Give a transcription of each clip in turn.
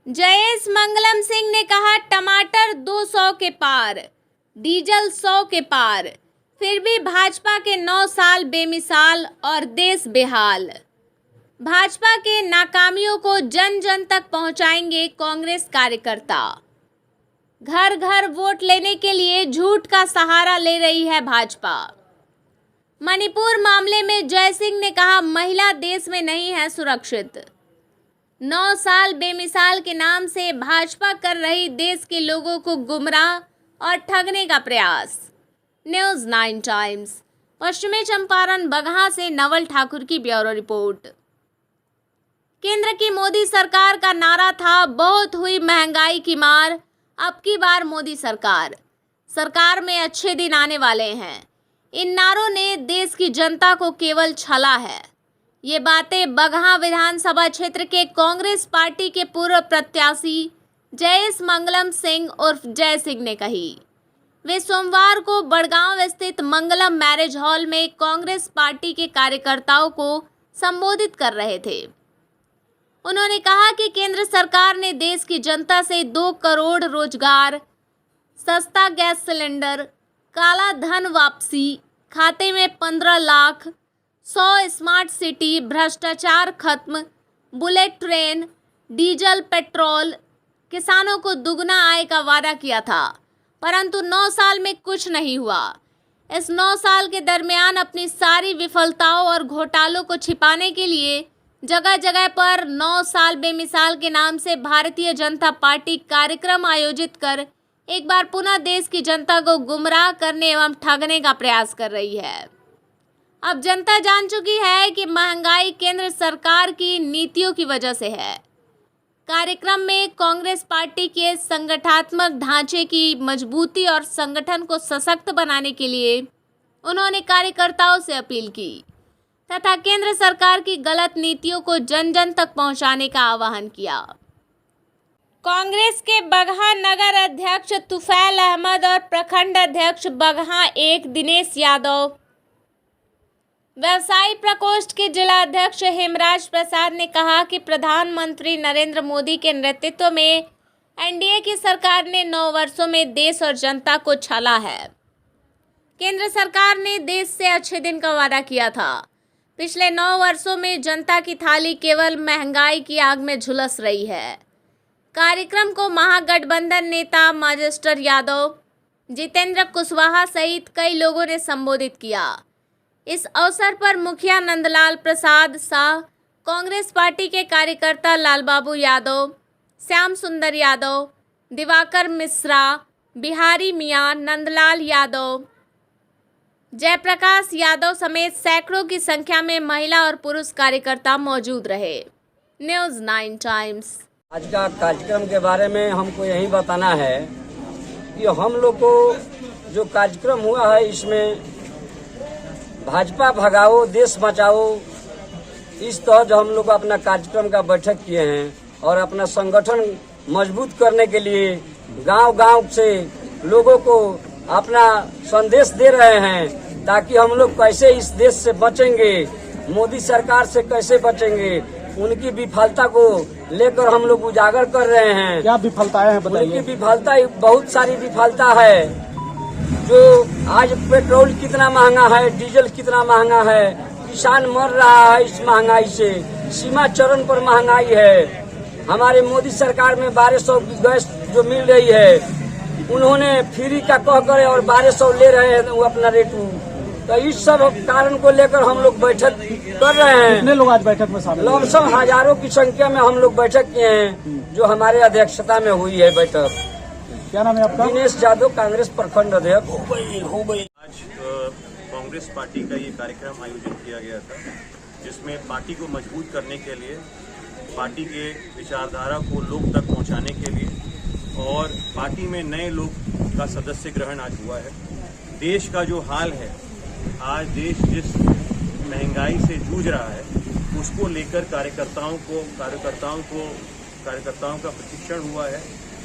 जयेश मंगलम सिंह ने कहा टमाटर 200 के पार, डीजल 100 के पार, फिर भी भाजपा के 9 साल बेमिसाल और देश बेहाल। भाजपा के नाकामियों को जन जन तक पहुंचाएंगे कांग्रेस कार्यकर्ता। घर घर वोट लेने के लिए झूठ का सहारा ले रही है भाजपा। मणिपुर मामले में जय सिंह ने कहा महिला देश में नहीं है सुरक्षित। 9 साल बेमिसाल के नाम से भाजपा कर रही देश के लोगों को गुमराह और ठगने का प्रयास। News 9 times. पश्चिमी चंपारण बगहा से नवल ठाकुर की ब्यूरो रिपोर्ट। केंद्र की मोदी सरकार का नारा था बहुत हुई महंगाई की मार, अब की बार मोदी सरकार में अच्छे दिन आने वाले हैं। इन नारों ने देश की जनता को केवल छला है। ये बातें बगहा विधानसभा क्षेत्र के कांग्रेस पार्टी के पूर्व प्रत्याशी जयेश मंगलम सिंह उर्फ जय सिंह ने कही। वे सोमवार को बड़गांव स्थित मंगलम मैरिज हॉल में कांग्रेस पार्टी के कार्यकर्ताओं को संबोधित कर रहे थे। उन्होंने कहा कि केंद्र सरकार ने देश की जनता से 2 करोड़ रोजगार, सस्ता गैस सिलेंडर, काला धन वापसी, खाते में 15 लाख, 100 स्मार्ट सिटी, भ्रष्टाचार खत्म, बुलेट ट्रेन, डीजल पेट्रोल, किसानों को दुगना आय का वादा किया था, परंतु 9 साल में कुछ नहीं हुआ। इस 9 साल के दरमियान अपनी सारी विफलताओं और घोटालों को छिपाने के लिए जगह जगह पर 9 साल बेमिसाल के नाम से भारतीय जनता पार्टी कार्यक्रम आयोजित कर एक बार पुनः देश की जनता को गुमराह करने एवं ठगने का प्रयास कर रही है। अब जनता जान चुकी है कि महंगाई केंद्र सरकार की नीतियों की वजह से है। कार्यक्रम में कांग्रेस पार्टी के संगठनात्मक ढांचे की मजबूती और संगठन को सशक्त बनाने के लिए उन्होंने कार्यकर्ताओं से अपील की तथा केंद्र सरकार की गलत नीतियों को जन जन तक पहुंचाने का आह्वान किया। कांग्रेस के बगहा नगर अध्यक्ष तुफैल अहमद और प्रखंड अध्यक्ष बगहा 1 दिनेश यादव, व्यवसायी प्रकोष्ठ के जिला अध्यक्ष हेमराज प्रसाद ने कहा कि प्रधानमंत्री नरेंद्र मोदी के नेतृत्व में एनडीए की सरकार ने 9 वर्षों में देश और जनता को छला है। केंद्र सरकार ने देश से अच्छे दिन का वादा किया था। पिछले 9 वर्षों में जनता की थाली केवल महंगाई की आग में झुलस रही है। कार्यक्रम को महागठबंधन नेता माजिस्टर यादव, जितेंद्र कुशवाहा सहित कई लोगों ने संबोधित किया। इस अवसर पर मुखिया नंदलाल प्रसाद शाह, कांग्रेस पार्टी के कार्यकर्ता लालबाबू यादव, श्याम सुंदर यादव, दिवाकर मिश्रा, बिहारी मियां, नंदलाल यादव, जयप्रकाश यादव समेत सैकड़ों की संख्या में महिला और पुरुष कार्यकर्ता मौजूद रहे। News 9 times. आज का कार्यक्रम के बारे में हमको यही बताना है कि हम लोग को जो कार्यक्रम हुआ है इसमें भाजपा भगाओ देश बचाओ, इस तरह जो हम लोग अपना कार्यक्रम का बैठक किए हैं और अपना संगठन मजबूत करने के लिए गांव-गांव से लोगों को अपना संदेश दे रहे हैं ताकि हम लोग कैसे इस देश से बचेंगे, मोदी सरकार से कैसे बचेंगे, उनकी विफलता को लेकर हम लोग उजागर कर रहे हैं। क्या विफलताएं हैं बताइए? उनकी विफलता बहुत सारी विफलता है। जो आज पेट्रोल कितना महंगा है, डीजल कितना महंगा है, किसान मर रहा है इस महंगाई से, सीमा चरण पर महंगाई है। हमारे मोदी सरकार में 1200 की गैस जो मिल रही है, उन्होंने फ्री का कह कर और 1200 ले रहे हैं वो अपना रेटू। तो इस सब कारण को लेकर हम लोग बैठक कर रहे हैं। कितने लोग आज बैठक में शामिल? लमसम हजारों की संख्या में हम लोग बैठक किए हैं जो हमारे अध्यक्षता में हुई है बैठक। क्या नाम है आपका? दिनेश यादव, कांग्रेस प्रखंड अध्यक्ष। आज कांग्रेस पार्टी का ये कार्यक्रम आयोजित किया गया था जिसमें पार्टी को मजबूत करने के लिए, पार्टी के विचारधारा को लोग तक पहुंचाने के लिए और पार्टी में नए लोग का सदस्य ग्रहण आज हुआ है। देश का जो हाल है, आज देश जिस महंगाई से जूझ रहा है उसको लेकर कार्यकर्ताओं का प्रशिक्षण हुआ है।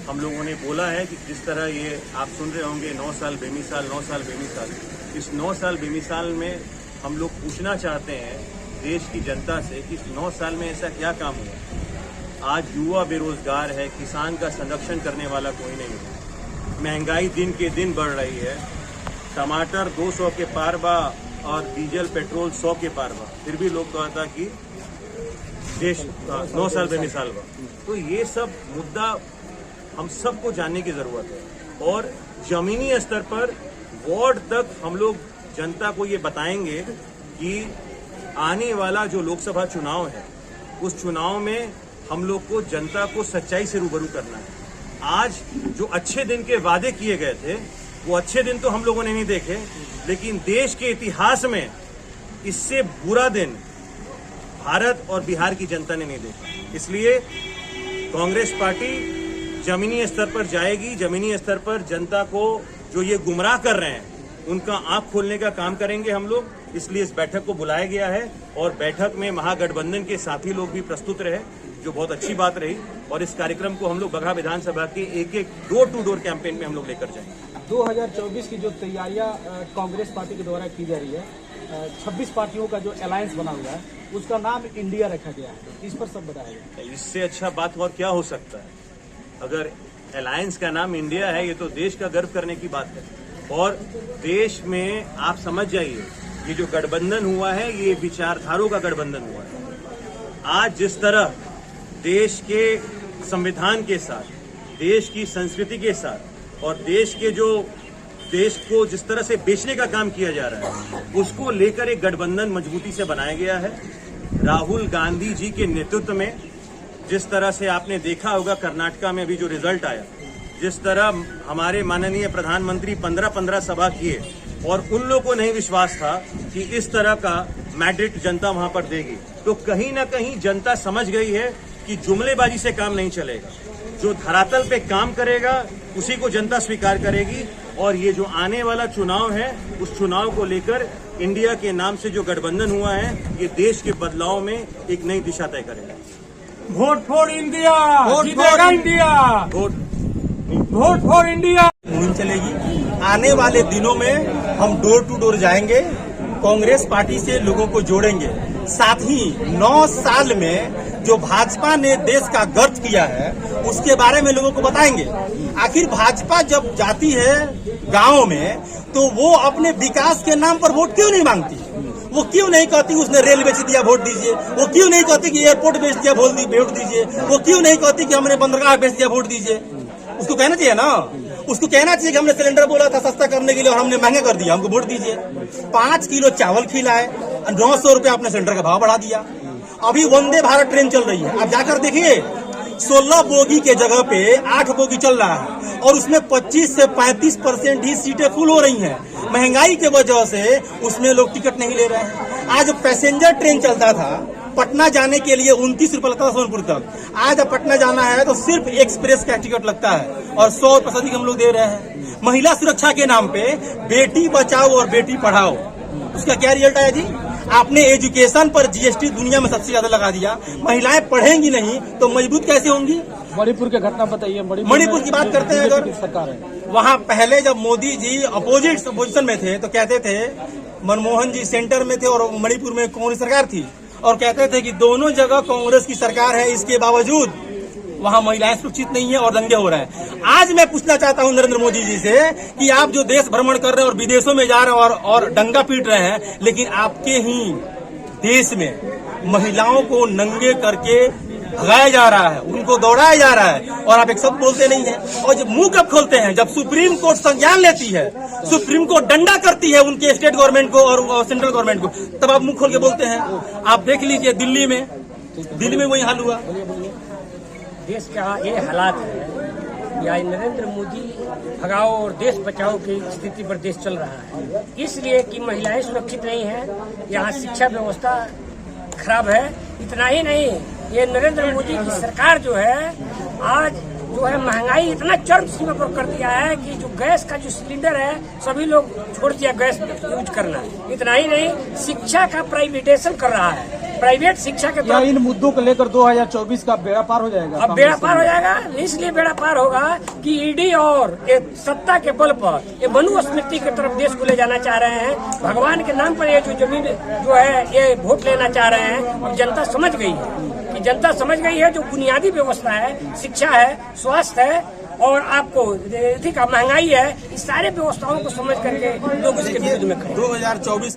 हम लोगों ने बोला है कि जिस तरह ये आप सुन रहे होंगे 9 साल बेमिसाल, 9 साल बेमिसाल, इस 9 साल बेमिसाल में हम लोग पूछना चाहते हैं देश की जनता से कि इस 9 साल में ऐसा क्या काम हुआ आज युवा बेरोजगार है, किसान का संरक्षण करने वाला कोई नहीं है। महंगाई दिन के दिन बढ़ रही है। टमाटर 200 के पार बा और डीजल पेट्रोल 100 के पार बा, फिर भी लोग कहता कि देश 9 साल बेमिसाल बा। तो ये सब मुद्दा हम सबको जानने की जरूरत है और जमीनी स्तर पर वार्ड तक हम लोग जनता को ये बताएंगे कि आने वाला जो लोकसभा चुनाव है उस चुनाव में हम लोग को जनता को सच्चाई से रूबरू करना है। आज जो अच्छे दिन के वादे किए गए थे वो अच्छे दिन तो हम लोगों ने नहीं देखे, लेकिन देश के इतिहास में इससे बुरा दिन भारत और बिहार की जनता ने नहीं देखा। इसलिए कांग्रेस पार्टी जमीनी स्तर पर जाएगी, जमीनी स्तर पर जनता को जो ये गुमराह कर रहे हैं उनका आंख खोलने का काम करेंगे हम लोग। इसलिए इस बैठक को बुलाया गया है और बैठक में महागठबंधन के साथी लोग भी प्रस्तुत रहे, जो बहुत अच्छी बात रही। और इस कार्यक्रम को हम लोग बगहा विधानसभा के एक डोर टू डोर कैंपेन में हम लोग लेकर जाएंगे। 2024 की जो तैयारियां कांग्रेस पार्टी के द्वारा की जा रही है, 26 पार्टियों का जो अलायंस बना हुआ है उसका नाम इंडिया रखा गया है, इस पर सब बताया। इससे अच्छा बात और क्या हो सकता है। अगर अलायंस का नाम इंडिया है ये तो देश का गर्व करने की बात है। और देश में आप समझ जाइए ये जो गठबंधन हुआ है ये विचारधारों का गठबंधन हुआ है। आज जिस तरह देश के संविधान के साथ, देश की संस्कृति के साथ और देश को जिस तरह से बेचने का काम किया जा रहा है उसको लेकर एक गठबंधन मजबूती से बनाया गया है। राहुल गांधी जी के नेतृत्व में जिस तरह से आपने देखा होगा कर्नाटका में भी जो रिजल्ट आया, जिस तरह हमारे माननीय प्रधानमंत्री 15 सभा किए और उन लोगों को नहीं विश्वास था कि इस तरह का मैंडेट जनता वहां पर देगी, तो कहीं ना कहीं जनता समझ गई है कि जुमलेबाजी से काम नहीं चलेगा। जो धरातल पे काम करेगा उसी को जनता स्वीकार करेगी। और ये जो आने वाला चुनाव है उस चुनाव को लेकर इंडिया के नाम से जो गठबंधन हुआ है ये देश के बदलाव में एक नई दिशा तय करेगा। वोट फॉर इंडिया, जीतेगा इंडिया, वोट फॉर इंडिया मुहिम चलेगी। आने वाले दिनों में हम डोर टू डोर जाएंगे, कांग्रेस पार्टी से लोगों को जोड़ेंगे। साथ ही 9 साल में जो भाजपा ने देश का गर्व किया है उसके बारे में लोगों को बताएंगे। आखिर भाजपा जब जाती है गाँव में तो वो अपने विकास के नाम पर वोट क्यों नहीं मांगती? वो क्यों नहीं कहती उसने रेल बेच दिया वोट दीजिए? वो क्यों नहीं कहती कि एयरपोर्ट बेच दिया वोट दीजिए? वो क्यों नहीं कहती कि हमने बंदरगाह बेच दिया वोट दीजिए? उसको कहना चाहिए ना, उसको कहना चाहिए कि हमने सिलेंडर बोला था सस्ता करने के लिए और हमने महंगा कर दिया, हमको वोट दीजिए। 5 किलो चावल खिलाए, 900 रुपया आपने सिलेंडर का भाव बढ़ा दिया। अभी वंदे भारत ट्रेन चल रही है, आप जाकर देखिए 16 बोगी के जगह पे 8 बोगी चल रहा है और उसमें 25 से 35% ही सीटें फुल हो रही हैं। महंगाई के वजह से उसमें लोग टिकट नहीं ले रहे हैं। आज पैसेंजर ट्रेन चलता था पटना जाने के लिए 29 रुपए लगता था सोनपुर तक, आज अब पटना जाना है तो सिर्फ एक्सप्रेस का टिकट लगता है और 100% हम लोग दे रहे हैं। महिला सुरक्षा के नाम पे बेटी बचाओ और बेटी पढ़ाओ, उसका क्या रिजल्ट आया जी? आपने एजुकेशन पर जीएसटी दुनिया में सबसे ज्यादा लगा दिया। महिलाएं पढ़ेंगी नहीं तो मजबूत कैसे होंगी? मणिपुर की घटना बताइए। मणिपुर की बात करते हैं अगर सरकार है वहाँ पहले जब मोदी जी अपोजिशन में थे तो कहते थे, मनमोहन जी सेंटर में थे और मणिपुर में कांग्रेस सरकार थी और कहते थे कि दोनों जगह कांग्रेस की सरकार है, इसके बावजूद वहाँ महिलाएं सुरक्षित नहीं है और दंगे हो रहे हैं। आज मैं पूछना चाहता हूँ नरेंद्र मोदी जी से कि आप जो देश भ्रमण कर रहे हैं और विदेशों में जा रहे हैं और डंगा पीट रहे हैं, लेकिन आपके ही देश में महिलाओं को नंगे करके भगाया जा रहा है, उनको दौड़ाया जा रहा है और आप एक शब्द बोलते नहीं है। और जब मुंह कब खोलते हैं? जब सुप्रीम कोर्ट संज्ञान लेती है, सुप्रीम कोर्ट डंडा करती है उनके स्टेट गवर्नमेंट को और सेंट्रल गवर्नमेंट को, तब आप मुंह खोल के बोलते हैं। आप देख लीजिए दिल्ली में वही हाल हुआ। देश का ये हालात है या नरेंद्र मोदी भगाओ और देश बचाओ की स्थिति पर देश चल रहा है, इसलिए कि महिलाएं सुरक्षित नहीं है, यहाँ शिक्षा व्यवस्था खराब है। इतना ही नहीं, ये नरेंद्र मोदी की सरकार जो है आज जो है महंगाई इतना चरम सीमा पर कर दिया है कि जो गैस का जो सिलेंडर है सभी लोग छोड़ दिया गैस यूज करना। इतना ही नहीं, शिक्षा का प्राइवेटाइजेशन कर रहा है, प्राइवेट शिक्षा के इन मुद्दों को लेकर 2024 का बेड़ा पार हो जाएगा। अब बेड़ा पार हो जाएगा, इसलिए बेड़ा पार होगा कि ईडी और ये सत्ता के बल पर ये मनुस्मृति की तरफ देश को ले जाना चाह रहे हैं। भगवान के नाम पर ये जो जमीन जो है ये वोट लेना चाह रहे हैं। अब जनता समझ गई है कि जनता समझ गई है जो बुनियादी व्यवस्था है, शिक्षा है, स्वास्थ्य है और आपको अधिक महंगाई है, इस सारे व्यवस्थाओं को समझ करके लोग इसके विरुद्ध में खड़े हैं। 2024